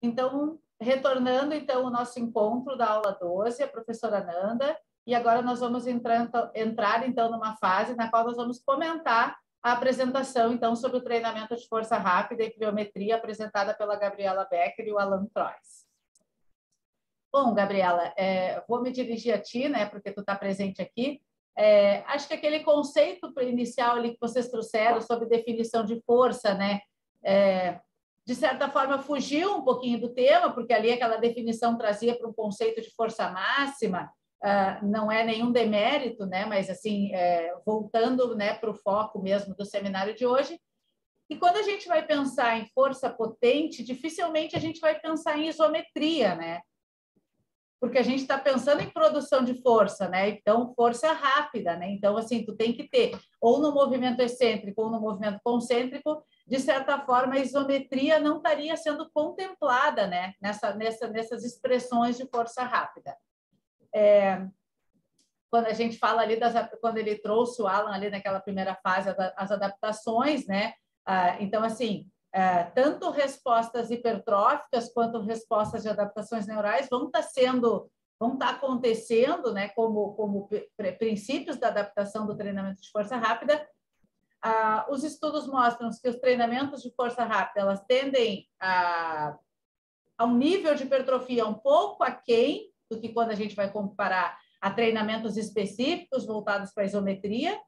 Então, retornando, então, o nosso encontro da aula 12, a professora Nanda, e agora nós vamos entrar, então, numa fase na qual nós vamos comentar a apresentação, então, sobre o treinamento de força rápida e pliometria apresentada pela Gabriela Becker e o Alan Trois. Bom, Gabriela, vou me dirigir a ti, né, porque tu está presente aqui. Acho que aquele conceito inicial ali que vocês trouxeram sobre definição de força, né, de certa forma fugiu um pouquinho do tema, porque ali aquela definição trazia para um conceito de força máxima, não é nenhum demérito, né, mas assim, voltando, né, para o foco mesmo do seminário de hoje. E quando a gente vai pensar em força potente, dificilmente a gente vai pensar em isometria, né? Porque a gente está pensando em produção de força, né? Então, força rápida, né? Então, assim, tu tem que ter, ou no movimento excêntrico ou no movimento concêntrico, de certa forma, a isometria não estaria sendo contemplada, né? Nessas expressões de força rápida. Quando a gente fala ali, quando ele trouxe o Alan ali naquela primeira fase, as adaptações, né? Então, assim, tanto respostas hipertróficas quanto respostas de adaptações neurais vão estar acontecendo, né, como princípios da adaptação do treinamento de força rápida. Os estudos mostram que os treinamentos de força rápida elas tendem a um nível de hipertrofia um pouco aquém do que quando a gente vai comparar a treinamentos específicos voltados para a isometria,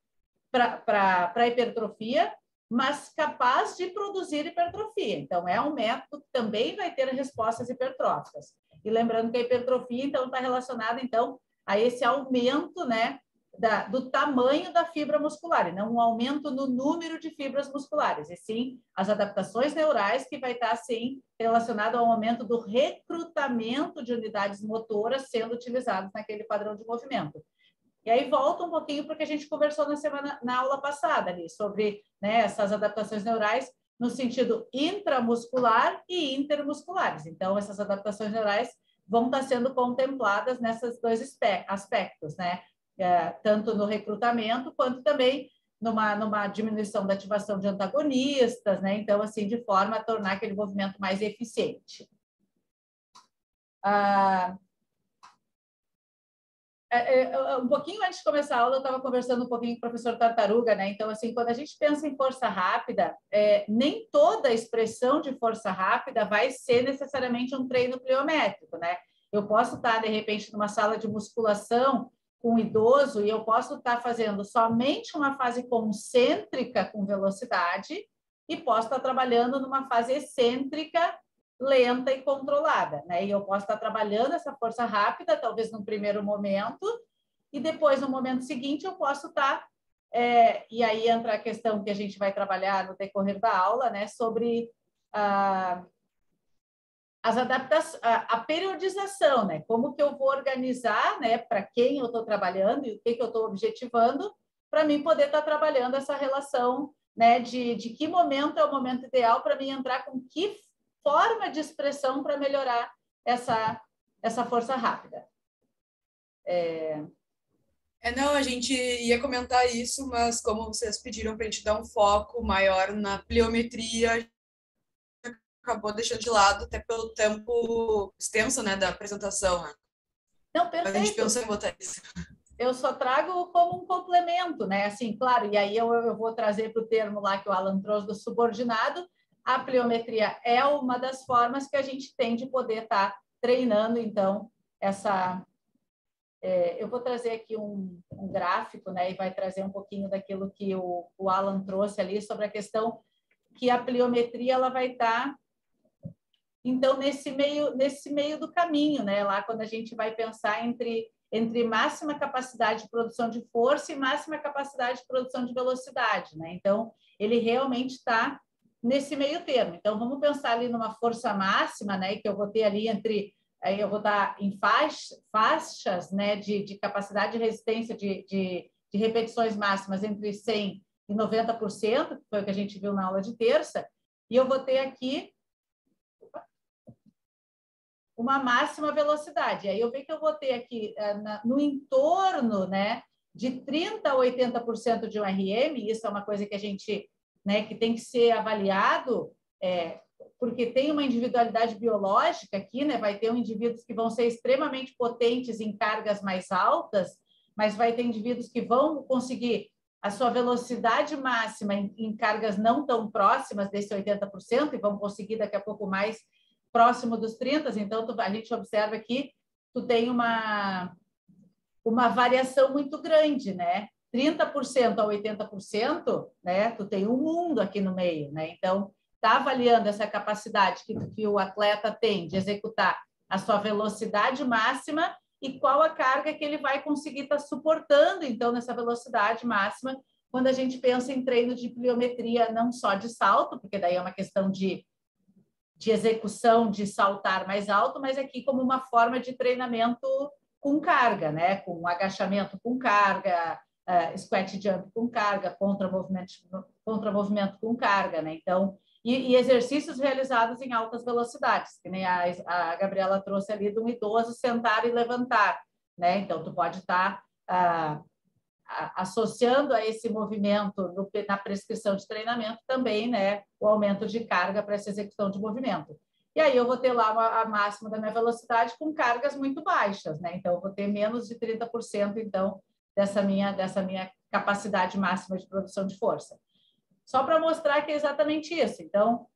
para a hipertrofia, mas capaz de produzir hipertrofia. Então, é um método que também vai ter respostas hipertróficas. E lembrando que a hipertrofia, então, está relacionada, então, a esse aumento, né, do tamanho da fibra muscular, e não um aumento no número de fibras musculares, e sim as adaptações neurais, que vai estar, sim, relacionado ao aumento do recrutamento de unidades motoras sendo utilizadas naquele padrão de movimento. E aí volta um pouquinho porque a gente conversou na aula passada ali sobre, né, essas adaptações neurais no sentido intramuscular e intermusculares. Então, essas adaptações neurais vão estar sendo contempladas nesses dois aspectos, né? Tanto no recrutamento quanto também numa diminuição da ativação de antagonistas, né? Então, assim, de forma a tornar aquele movimento mais eficiente. Um pouquinho antes de começar a aula, eu estava conversando um pouquinho com o professor Tartaruga, né? Então, assim, quando a gente pensa em força rápida, nem toda expressão de força rápida vai ser necessariamente um treino pliométrico, né? Eu posso estar, de repente, numa sala de musculação com um idoso e eu posso estar fazendo somente uma fase concêntrica com velocidade e posso estar trabalhando numa fase excêntrica lenta e controlada, né? E eu posso estar trabalhando essa força rápida, talvez num primeiro momento, e depois, no momento seguinte, eu posso estar... e aí entra a questão que a gente vai trabalhar no decorrer da aula, né? Sobre as adaptações, a periodização, né? Como que eu vou organizar, né? Para quem eu estou trabalhando e o que eu estou objetivando, para mim poder estar trabalhando essa relação, né? De que momento é o momento ideal para mim entrar com que forma de expressão para melhorar essa força rápida. Não, a gente ia comentar isso, mas como vocês pediram para a gente dar um foco maior na pliometria, acabou deixando de lado até pelo tempo extenso, né, da apresentação. Né? Não, perfeito. A gente pensou em botar isso. Eu só trago como um complemento, né? Assim, claro, e aí eu vou trazer para o termo lá que o Alan trouxe do subordinado. A pliometria é uma das formas que a gente tem de poder estar treinando, então, essa... eu vou trazer aqui um gráfico, né? E vai trazer um pouquinho daquilo que o Alan trouxe ali sobre a questão que a pliometria ela vai estar, então, nesse meio do caminho, né? Lá quando a gente vai pensar entre máxima capacidade de produção de força e máxima capacidade de produção de velocidade, né? Então, ele realmente está nesse meio termo. Então, vamos pensar ali numa força máxima, né? Que eu vou ter ali aí eu vou estar em faixas, né? De capacidade de resistência de repetições máximas entre 100% e 90%, que foi o que a gente viu na aula de terça, e eu vou ter aqui uma máxima velocidade. Aí eu vejo que eu vou ter aqui no entorno, né, de 30% a 80% de um RM, isso é uma coisa que a gente, né, que tem que ser avaliado porque tem uma individualidade biológica aqui, né? Vai ter indivíduos que vão ser extremamente potentes em cargas mais altas, mas vai ter indivíduos que vão conseguir a sua velocidade máxima em cargas não tão próximas desse 80% e vão conseguir daqui a pouco mais próximo dos 30%. Então, a gente observa que tu tem uma variação muito grande, né? 30% a 80%, né? Tu tem um mundo aqui no meio, né? Então, está avaliando essa capacidade que o atleta tem de executar a sua velocidade máxima e qual a carga que ele vai conseguir estar suportando, então, nessa velocidade máxima, quando a gente pensa em treino de pliometria, não só de salto, porque daí é uma questão de execução, de saltar mais alto, mas aqui como uma forma de treinamento com carga, né? Com agachamento com carga, squat jump com carga, contra-movimento com carga, né? Então, e exercícios realizados em altas velocidades, que nem a Gabriela trouxe ali de um idoso sentar e levantar, né? Então, tu pode estar associando a esse movimento na prescrição de treinamento também, né? O aumento de carga para essa execução de movimento. E aí eu vou ter lá a máxima da minha velocidade com cargas muito baixas, né? Então, eu vou ter menos de 30%, então, dessa minha capacidade máxima de produção de força. Só para mostrar que é exatamente isso. Então,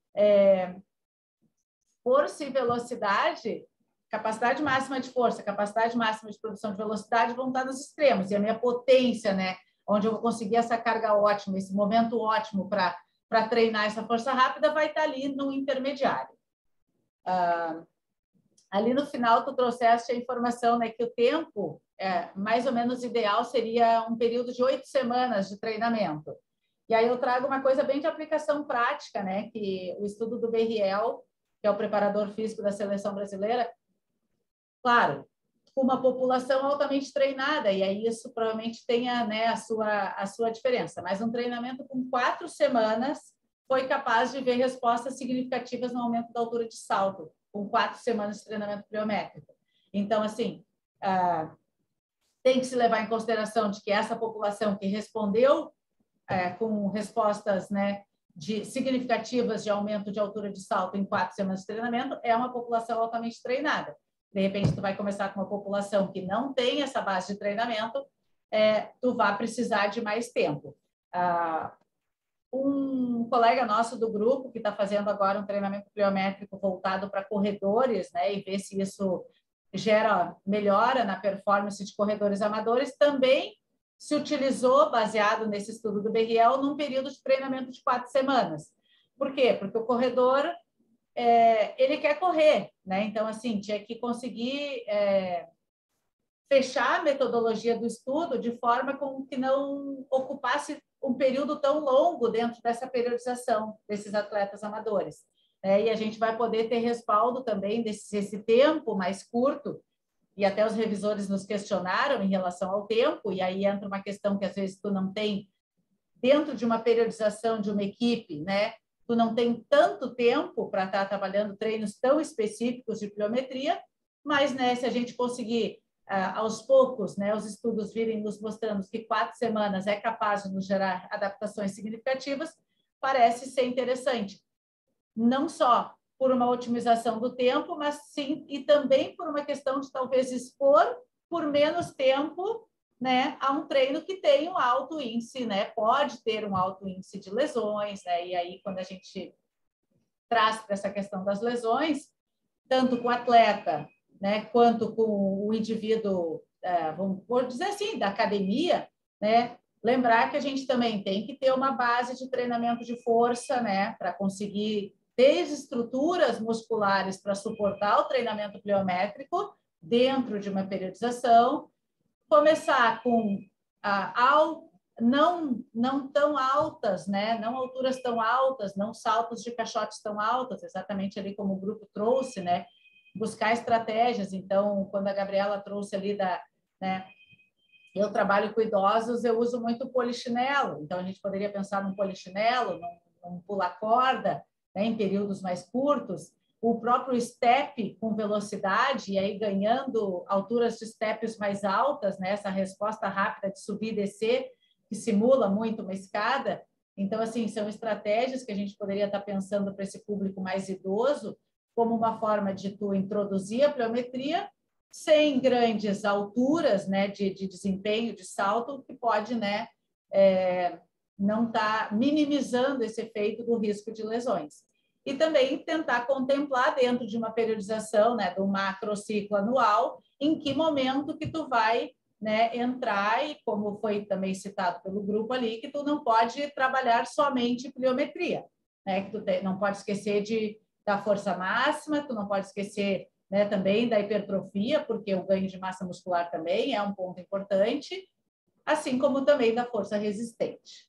força e velocidade, capacidade máxima de força, capacidade máxima de produção de velocidade vão estar nos extremos. E a minha potência, né? Onde eu vou conseguir essa carga ótima, esse momento ótimo para treinar essa força rápida, vai estar ali no intermediário. Ali no final, tu trouxeste a informação, né, que o tempo mais ou menos ideal seria um período de 8 semanas de treinamento. E aí eu trago uma coisa bem de aplicação prática, né, que o estudo do Berriel, que é o preparador físico da seleção brasileira, claro, com uma população altamente treinada, e aí isso provavelmente tenha, né, a sua diferença, mas um treinamento com 4 semanas foi capaz de ver respostas significativas no aumento da altura de salto, com 4 semanas de treinamento pliométrico. Então, assim, tem que se levar em consideração de que essa população que respondeu com respostas, né, significativas de aumento de altura de salto em 4 semanas de treinamento é uma população altamente treinada. De repente, tu vai começar com uma população que não tem essa base de treinamento, tu vai precisar de mais tempo. Um colega nosso do grupo, que está fazendo agora um treinamento pliométrico voltado para corredores, né, e ver se isso gera melhora na performance de corredores amadores, também se utilizou, baseado nesse estudo do Berriel, num período de treinamento de 4 semanas. Por quê? Porque o corredor, ele quer correr, né? Então, assim, tinha que conseguir fechar a metodologia do estudo de forma com que não ocupasse um período tão longo dentro dessa periodização desses atletas amadores. E a gente vai poder ter respaldo também desse tempo mais curto, e até os revisores nos questionaram em relação ao tempo, e aí entra uma questão que às vezes tu não tem, dentro de uma periodização de uma equipe, né? Tu não tem tanto tempo para estar trabalhando treinos tão específicos de pliometria, mas, né, se a gente conseguir, aos poucos, né, os estudos virem nos mostrando que 4 semanas é capaz de nos gerar adaptações significativas, parece ser interessante. Não só por uma otimização do tempo, mas sim e também por uma questão de talvez expor por menos tempo, né, a um treino que tem um alto índice, né, pode ter um alto índice de lesões, né, e aí quando a gente traz para essa questão das lesões, tanto com o atleta, né, quanto com o indivíduo, vamos dizer assim, da academia, né, lembrar que a gente também tem que ter uma base de treinamento de força, né, para conseguir ter estruturas musculares para suportar o treinamento pliométrico dentro de uma periodização, começar com não tão altas, né? Não alturas tão altas, não saltos de caixotes tão altas, exatamente ali como o grupo trouxe, né? Buscar estratégias. Então, quando a Gabriela trouxe ali né? Eu trabalho com idosos, eu uso muito polichinelo, então a gente poderia pensar num polichinelo, num pular-corda, né, em períodos mais curtos, o próprio step com velocidade, e aí ganhando alturas de steps mais altas, né, essa resposta rápida de subir e descer, que simula muito uma escada, Então, assim, são estratégias que a gente poderia estar pensando para esse público mais idoso, como uma forma de tu introduzir a pliometria sem grandes alturas, né, de desempenho, de salto, que pode, né, não estar minimizando esse efeito do risco de lesões. E também tentar contemplar dentro de uma periodização, né, do macrociclo anual, em que momento que tu vai, né, entrar, e como foi também citado pelo grupo ali, que tu não pode trabalhar somente pliometria, né, que tu não pode esquecer da força máxima, tu não pode esquecer, né, também da hipertrofia, porque o ganho de massa muscular também é um ponto importante, assim como também da força resistente.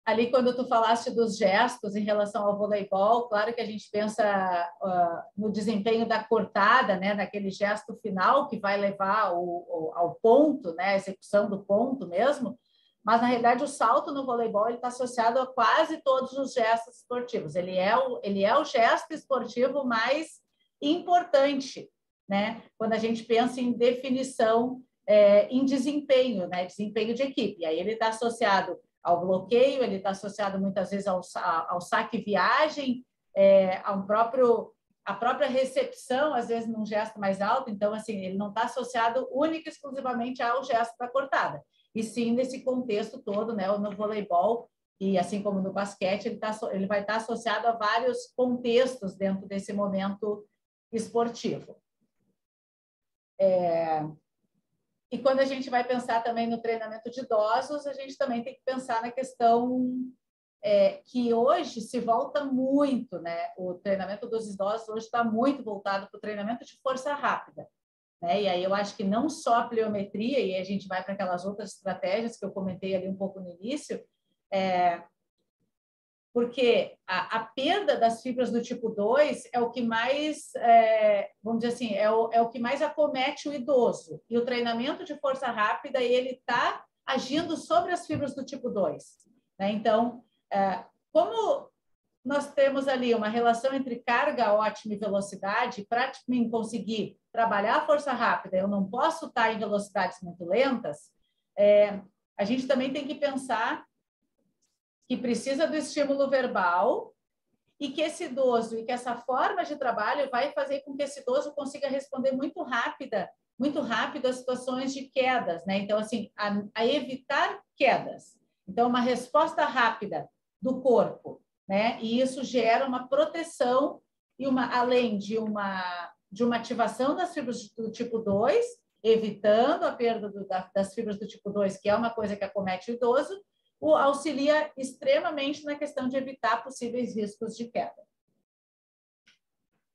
Ali, quando tu falaste dos gestos em relação ao voleibol, claro que a gente pensa no desempenho da cortada, né, naquele gesto final que vai levar ao ponto, né, a execução do ponto mesmo, mas, na realidade, o salto no voleibol está associado a quase todos os gestos esportivos. Ele é o gesto esportivo mais importante, né, quando a gente pensa em definição, em desempenho, né, desempenho de equipe. Aí ele está associado ao bloqueio, ele está associado muitas vezes ao saque-viagem, a própria recepção, às vezes num gesto mais alto. Então, assim, ele não está associado única e exclusivamente ao gesto da cortada, e sim nesse contexto todo, né, no voleibol, e assim como no basquete, ele vai estar associado a vários contextos dentro desse momento esportivo. E quando a gente vai pensar também no treinamento de idosos, a gente também tem que pensar na questão que hoje se volta muito, né? O treinamento dos idosos hoje está muito voltado para o treinamento de força rápida, né? E aí eu acho que não só a pliometria, e a gente vai para aquelas outras estratégias que eu comentei ali um pouco no início, porque a perda das fibras do tipo 2 é o que mais, vamos dizer assim, é o que mais acomete o idoso. E o treinamento de força rápida, ele está agindo sobre as fibras do tipo 2, né? Então, como nós temos ali uma relação entre carga ótima e velocidade, para mim conseguir trabalhar a força rápida, eu não posso estar em velocidades muito lentas, a gente também tem que pensar que precisa do estímulo verbal e que esse idoso, e que essa forma de trabalho vai fazer com que esse idoso consiga responder muito rápido às situações de quedas, né? Então, assim, a evitar quedas. Então, uma resposta rápida do corpo, né? E isso gera uma proteção e além de uma ativação das fibras do tipo 2, evitando a perda das fibras do tipo 2, que é uma coisa que acomete o idoso, auxilia extremamente na questão de evitar possíveis riscos de queda.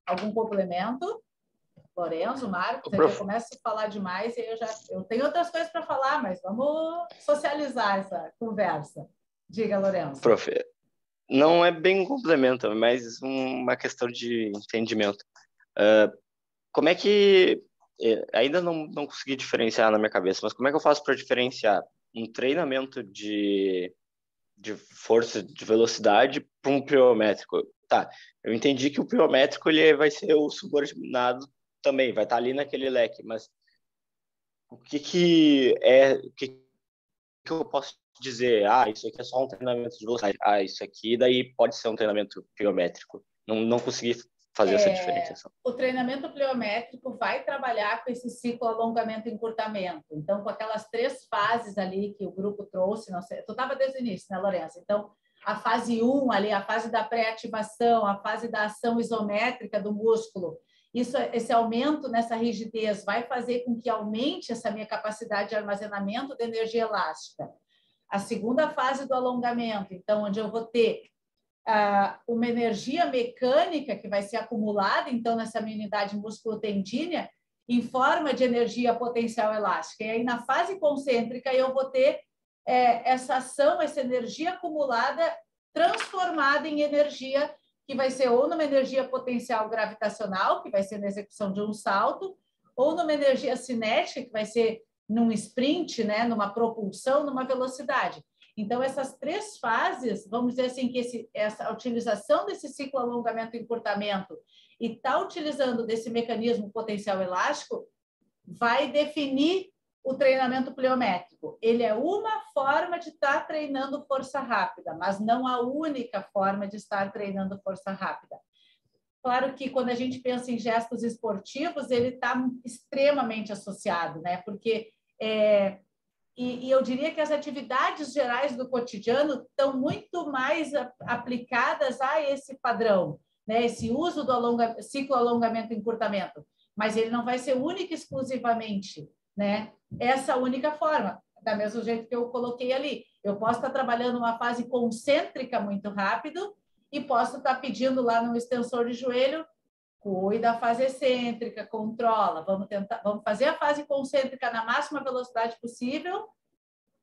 Algum complemento? Lorenzo, Marcos, eu começo a falar demais e eu tenho outras coisas para falar, mas vamos socializar essa conversa. Diga, Lorenzo. Prof, não é bem um complemento, é mais uma questão de entendimento. Como é que... Ainda não consegui diferenciar na minha cabeça, mas como é que eu faço para diferenciar um treinamento de força, de velocidade para um pliométrico? Tá, eu entendi que o pliométrico ele vai ser o subordinado também, vai estar ali naquele leque, mas o que eu posso dizer? Isso aqui é só um treinamento de velocidade. Isso aqui daí pode ser um treinamento pliométrico. Não consegui fazer essa diferenciação. O treinamento pliométrico vai trabalhar com esse ciclo alongamento e encurtamento. Então, com aquelas 3 fases ali que o grupo trouxe, não sei, tu estava desde o início, né, Lourenço? Então, a fase 1 ali, a fase da pré-ativação, a fase da ação isométrica do músculo, esse aumento nessa rigidez vai fazer com que aumente essa minha capacidade de armazenamento de energia elástica. A segunda fase do alongamento, então, onde eu vou ter uma energia mecânica que vai ser acumulada, então, nessa minha unidade músculo-tendínea, em forma de energia potencial elástica. E aí, na fase concêntrica, eu vou ter essa ação, essa energia acumulada transformada em energia que vai ser ou numa energia potencial gravitacional, que vai ser na execução de um salto, ou numa energia cinética, que vai ser num sprint, né, numa propulsão, numa velocidade. Então, essas 3 fases, vamos dizer assim, que essa utilização desse ciclo alongamento e encurtamento e utilizando desse mecanismo potencial elástico vai definir o treinamento pliométrico? Ele é uma forma de estar treinando força rápida, mas não a única forma de estar treinando força rápida. Claro que quando a gente pensa em gestos esportivos, ele está extremamente associado, né? Porque e eu diria que as atividades gerais do cotidiano estão muito mais aplicadas a esse padrão, né? Esse uso do ciclo alongamento e encurtamento, mas ele não vai ser único e exclusivamente, né? Essa única forma, da mesmo jeito que eu coloquei ali. Eu posso estar trabalhando uma fase concêntrica muito rápido e posso estar pedindo lá no extensor de joelho, cuida da fase excêntrica, controla, vamos fazer a fase concêntrica na máxima velocidade possível,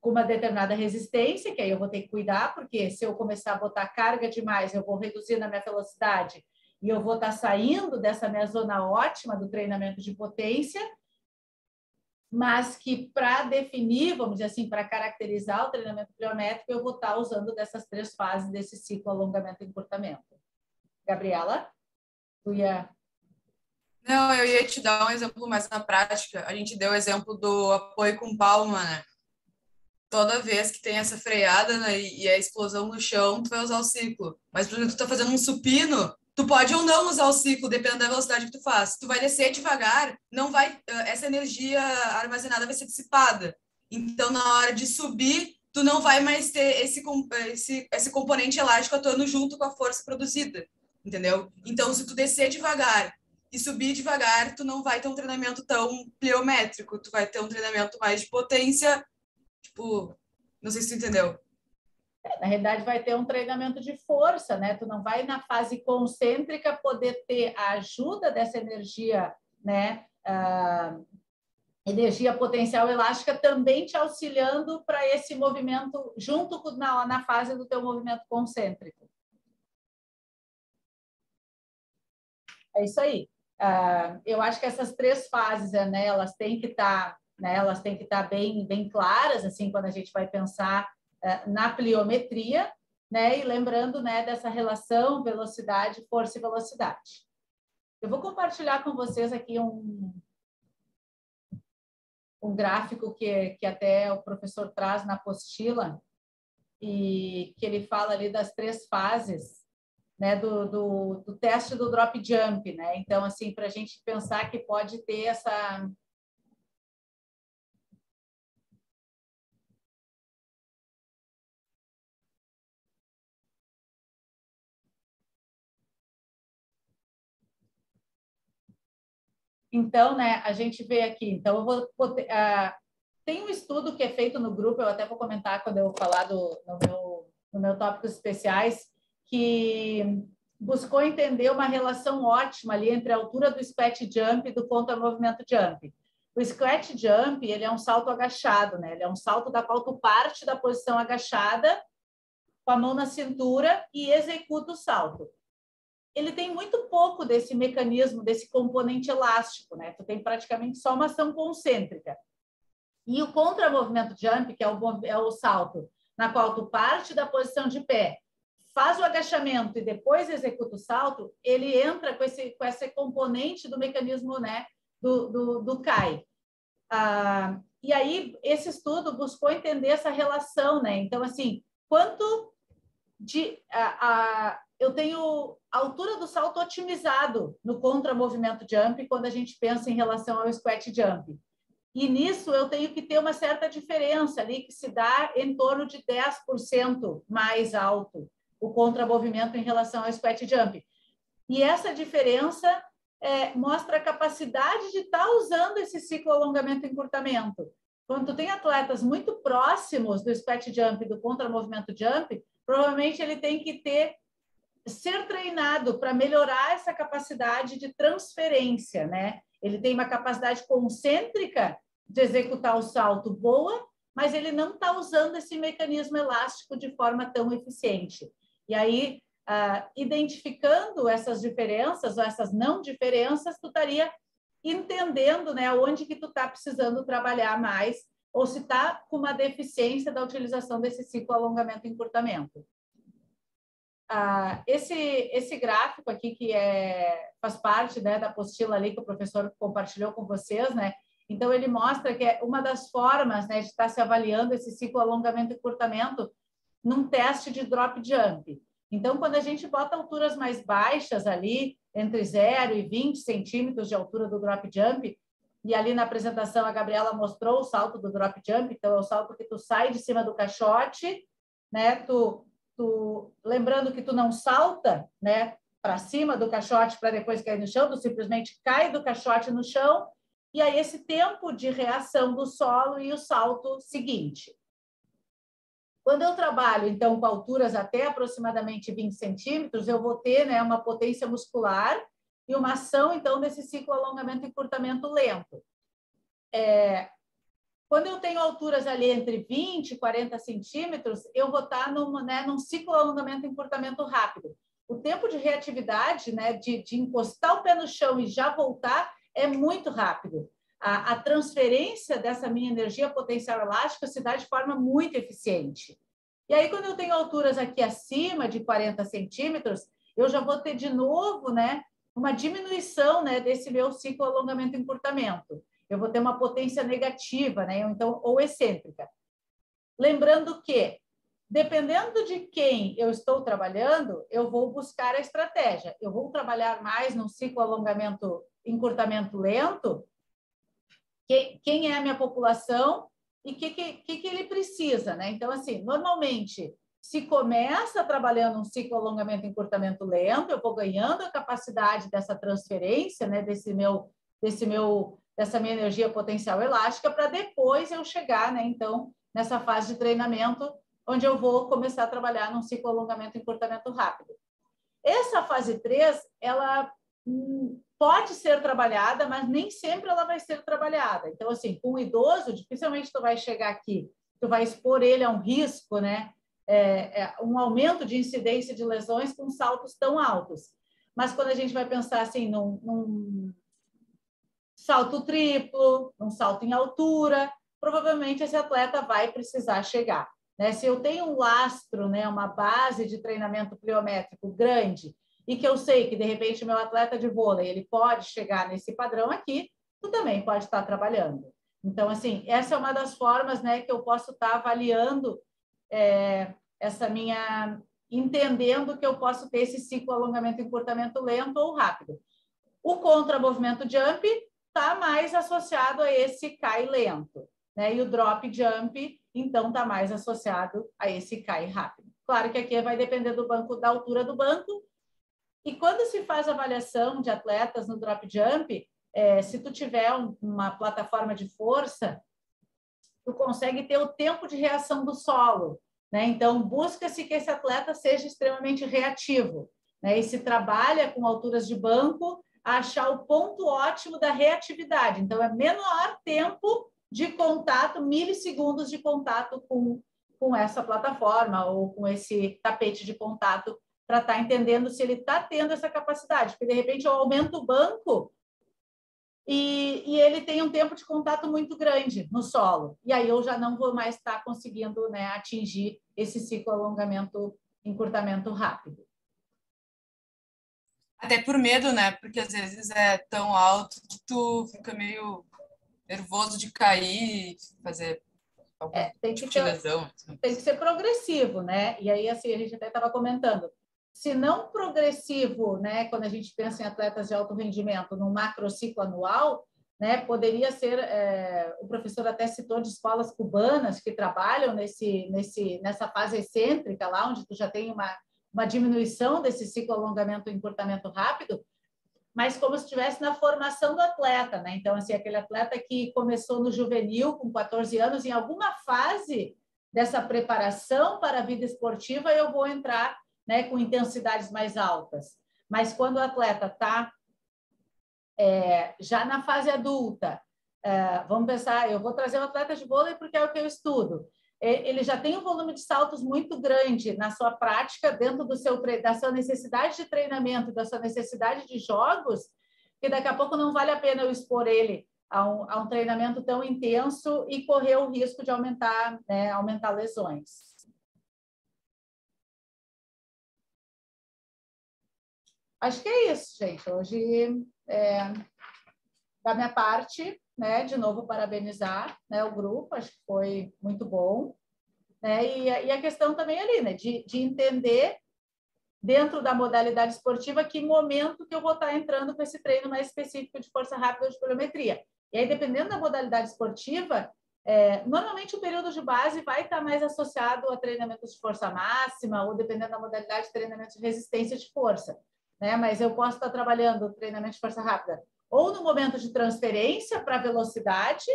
com uma determinada resistência, que aí eu vou ter que cuidar, porque se eu começar a botar carga demais, eu vou reduzir na minha velocidade e eu vou estar saindo dessa minha zona ótima do treinamento de potência, mas que para definir, vamos dizer assim, para caracterizar o treinamento pliométrico, eu vou estar usando dessas 3 fases desse ciclo alongamento e encurtamento. Gabriela? Não, eu ia te dar um exemplo mais na prática. A gente deu o exemplo do apoio com palma, né? Toda vez que tem essa freada, né, e a explosão no chão, tu vai usar o ciclo. Mas, por exemplo, tu tá fazendo um supino, tu pode ou não usar o ciclo, dependendo da velocidade que tu faz. Tu vai descer devagar, não vai, essa energia armazenada vai ser dissipada. Então, na hora de subir, tu não vai mais ter esse componente elástico atuando junto com a força produzida, entendeu? Então, se tu descer devagar e subir devagar, tu não vai ter um treinamento tão pliométrico, tu vai ter um treinamento mais de potência, tipo, não sei se tu entendeu. Na realidade, vai ter um treinamento de força, né? Tu não vai na fase concêntrica poder ter a ajuda dessa energia, né? Energia potencial elástica também te auxiliando para esse movimento junto na fase do teu movimento concêntrico. É isso aí. Eu acho que essas 3 fases, né? Elas têm que estar, né? Elas têm que estar bem claras, assim, quando a gente vai pensar na pliometria, né? E lembrando, né, dessa relação velocidade, força e velocidade. Eu vou compartilhar com vocês aqui um gráfico que até o professor traz na apostila e que ele fala ali das 3 fases, né, do teste do drop jump, né? Então, assim, para a gente pensar que pode ter essa... Então, né, a gente vê aqui. Então, eu vou tem um estudo que é feito no grupo, eu até vou comentar quando eu falar no meu tópicos especiais, que buscou entender uma relação ótima ali entre a altura do squat jump e do contra-movimento jump. O squat jump, ele é um salto agachado, né? Ele é um salto da qual tu parte da posição agachada com a mão na cintura e executa o salto. Ele tem muito pouco desse mecanismo, desse componente elástico, né? Tu tem praticamente só uma ação concêntrica. E o contra-movimento jump, que é o salto na qual tu parte da posição de pé, faz o agachamento e depois executa o salto, ele entra com esse componente do mecanismo, né, do CAI. E aí, esse estudo buscou entender essa relação, né? Então, assim, quanto de... eu tenho a altura do salto otimizado no contra-movimento jump quando a gente pensa em relação ao squat jump. E nisso eu tenho que ter uma certa diferença ali, que se dá em torno de 10% mais alto o contramovimento em relação ao squat jump. E essa diferença mostra a capacidade de estar usando esse ciclo alongamento e encurtamento. Quando tu tem atletas muito próximos do squat jump e do contramovimento jump, provavelmente ele tem que ser treinado para melhorar essa capacidade de transferência, né? Ele tem uma capacidade concêntrica de executar o salto boa, mas ele não está usando esse mecanismo elástico de forma tão eficiente. E aí, identificando essas diferenças ou essas não diferenças, tu estaria entendendo, né, onde que tu está precisando trabalhar mais ou se está com uma deficiência da utilização desse ciclo alongamento e encurtamento. Esse gráfico aqui, que faz parte, né, da apostila ali que o professor compartilhou com vocês, né, Então, ele mostra que é uma das formas, né, de estar se avaliando esse ciclo alongamento e encurtamento num teste de drop jump. Então, quando a gente bota alturas mais baixas ali, entre 0 e 20 centímetros de altura do drop jump, e ali na apresentação a Gabriela mostrou o salto do drop jump, então é o salto que tu sai de cima do caixote, né? Lembrando que tu não salta, né, para cima do caixote para depois cair no chão, tu simplesmente cai do caixote no chão, e aí esse tempo de reação do solo e o salto seguinte. Quando eu trabalho, então, com alturas até aproximadamente 20 centímetros, eu vou ter, né, uma potência muscular e uma ação, então, desse ciclo alongamento e encurtamento lento. Quando eu tenho alturas ali entre 20 e 40 centímetros, eu vou estar num ciclo alongamento e encurtamento rápido. O tempo de reatividade, né, de encostar o pé no chão e já voltar, é muito rápido. A transferência dessa minha energia potencial elástica se dá de forma muito eficiente. E aí, quando eu tenho alturas aqui acima de 40 centímetros, eu já vou ter de novo, né, uma diminuição, né, desse meu ciclo alongamento e encurtamento. Eu vou ter uma potência negativa, né, então, ou excêntrica. Lembrando que, dependendo de quem eu estou trabalhando, eu vou buscar a estratégia. Eu vou trabalhar mais no ciclo alongamento e encurtamento lento. Quem é a minha população e o que ele precisa, né? Então, assim, normalmente, se começa trabalhando um ciclo alongamento e encurtamento lento, eu vou ganhando a capacidade dessa transferência, né, dessa minha energia potencial elástica, para depois eu chegar, né, então, nessa fase de treinamento, onde eu vou começar a trabalhar num ciclo alongamento e encurtamento rápido. Essa fase 3, ela pode ser trabalhada, mas nem sempre ela vai ser trabalhada. Então, assim, com o idoso, dificilmente tu vai chegar aqui, tu vai expor ele a um risco, né? Um aumento de incidência de lesões com saltos tão altos. Mas quando a gente vai pensar assim num salto triplo, num salto em altura, provavelmente esse atleta vai precisar chegar, né? Se eu tenho um lastro, né, uma base de treinamento pliométrico grande, e que eu sei que, de repente, meu atleta de vôlei ele pode chegar nesse padrão aqui, tu também pode estar trabalhando. Então, assim, essa é uma das formas, né, que eu posso estar avaliando essa minha... entendendo que eu posso ter esse ciclo alongamento e encurtamento lento ou rápido. O contramovimento jump está mais associado a esse cai lento, né? E o drop jump, então, está mais associado a esse cai rápido. Claro que aqui vai depender do banco, da altura do banco. E quando se faz avaliação de atletas no drop jump, se tu tiver uma plataforma de força, tu consegue ter o tempo de reação do solo, né? Então, busca-se que esse atleta seja extremamente reativo, né? E se trabalha com alturas de banco a achar o ponto ótimo da reatividade. Então, é menor tempo de contato, milissegundos de contato com essa plataforma ou com esse tapete de contato, para estar entendendo se ele está tendo essa capacidade. Porque, de repente, eu aumento o banco e ele tem um tempo de contato muito grande no solo. E aí eu já não vou mais estar conseguindo, né, atingir esse ciclo alongamento, encurtamento rápido. Até por medo, né? Porque às vezes é tão alto que tu fica meio nervoso de cair, fazer algum tipo de lesão. Tem que ser progressivo, né? E aí, assim, a gente até estava comentando, se não progressivo, né, quando a gente pensa em atletas de alto rendimento, num macrociclo anual, né, poderia ser, o professor até citou de escolas cubanas que trabalham nessa fase excêntrica, lá onde tu já tem uma diminuição desse ciclo alongamento e encurtamento rápido, mas como se estivesse na formação do atleta, né? Então, assim, aquele atleta que começou no juvenil com 14 anos, em alguma fase dessa preparação para a vida esportiva, eu vou entrar, né, com intensidades mais altas. Mas quando o atleta está já na fase adulta, vamos pensar, eu vou trazer um atleta de vôlei porque é o que eu estudo. Ele já tem um volume de saltos muito grande na sua prática, dentro da sua necessidade de treinamento, da sua necessidade de jogos, que daqui a pouco não vale a pena eu expor ele a um treinamento tão intenso e correr o risco de aumentar, né, aumentar lesões. Acho que é isso, gente. Hoje, da minha parte, né? De novo, parabenizar, né, o grupo, acho que foi muito bom. Né? E a questão também ali, né? De entender, dentro da modalidade esportiva, que momento que eu vou estar entrando com esse treino mais específico de força rápida ou de pliometria. E aí, dependendo da modalidade esportiva, normalmente o período de base vai estar mais associado a treinamento de força máxima ou, dependendo da modalidade, treinamento de resistência de força. Né? Mas eu posso estar trabalhando treinamento de força rápida ou no momento de transferência para velocidade,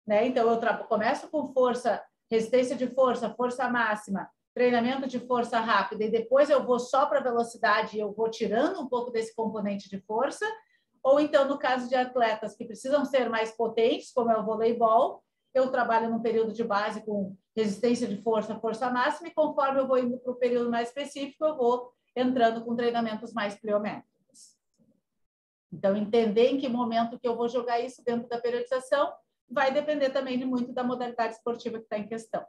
né? Então, eu começo com força, resistência de força, força máxima, treinamento de força rápida, e depois eu vou só para velocidade e eu vou tirando um pouco desse componente de força. Ou então, no caso de atletas que precisam ser mais potentes, como é o voleibol, eu trabalho no período de base com resistência de força, força máxima, e conforme eu vou indo para o período mais específico, eu vou entrando com treinamentos mais pliométricos. Então, entender em que momento que eu vou jogar isso dentro da periodização vai depender também muito da modalidade esportiva que está em questão.